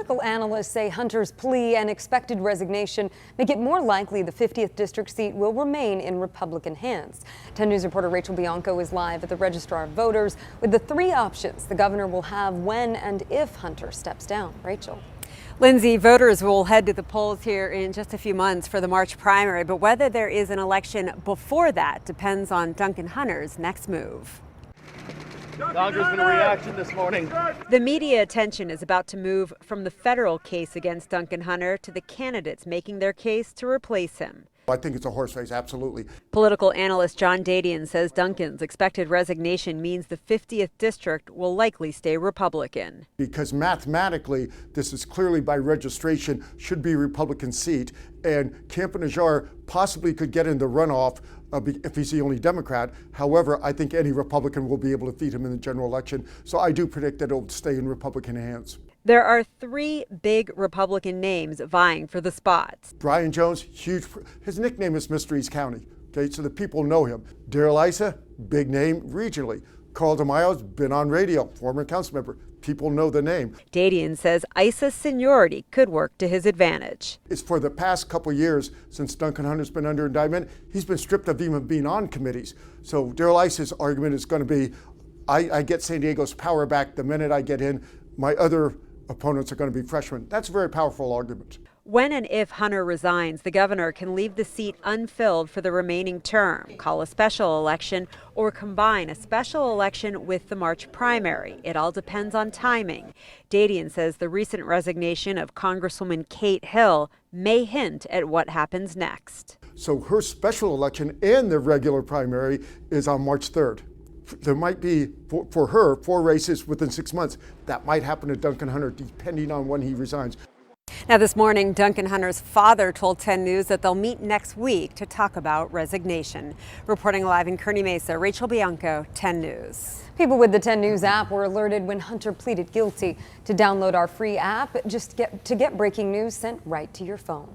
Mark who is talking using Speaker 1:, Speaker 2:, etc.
Speaker 1: political analysts say Hunter's plea and expected resignation make it more likely the 50th district seat will remain in Republican hands. 10 News reporter Rachel Bianco is live at the Registrar of Voters with the three options the governor will have when and if Hunter steps down. Rachel.
Speaker 2: Lindsay, voters will head to the polls here in just a few months for the March primary, but whether there is an election before that depends on Duncan Hunter's next move.
Speaker 3: Congressman reaction this morning.
Speaker 2: The media attention is about to move from the federal case against Duncan Hunter to the candidates making their case to replace him.
Speaker 4: I think it's a horse race, absolutely.
Speaker 2: Political analyst John Dadian says Duncan's expected resignation means the 50th district will likely stay Republican.
Speaker 4: Because mathematically, this is clearly by registration, should be a Republican seat, and Camp-Najjar possibly could get in the runoff if he's the only Democrat. However, I think any Republican will be able to defeat him in the general election. So I do predict that it'll stay in Republican hands.
Speaker 2: There are three big Republican names vying for the spots.
Speaker 4: Brian Jones, huge. His nickname is Mysteries County. Okay, so the people know him. Darrell Issa, big name regionally. Carl DeMaio's been on radio, former council member. People know the name.
Speaker 2: Dadian says Issa's seniority could work to his advantage.
Speaker 4: It's for the past couple of years since Duncan Hunter's been under indictment, he's been stripped of even being on committees. So Darrell Issa's argument is going to be, I get San Diego's power back the minute I get in. My other opponents are going to be freshmen. That's a very powerful argument.
Speaker 2: When and if Hunter resigns, the governor can leave the seat unfilled for the remaining term, call a special election, or combine a special election with the March primary. It all depends on timing. Dadian says the recent resignation of Congresswoman Kate Hill may hint at what happens next.
Speaker 4: So her special election and the regular primary is on March 3rd. There might be, for her, 4 races within 6 months. That might happen to Duncan Hunter, depending on when he resigns.
Speaker 2: Now this morning, Duncan Hunter's father told 10 News that they'll meet next week to talk about resignation. Reporting live in Kearney Mesa, Rachel Bianco, 10 News.
Speaker 1: People with the 10 News app were alerted when Hunter pleaded guilty. To download our free app, just to get breaking news sent right to your phone.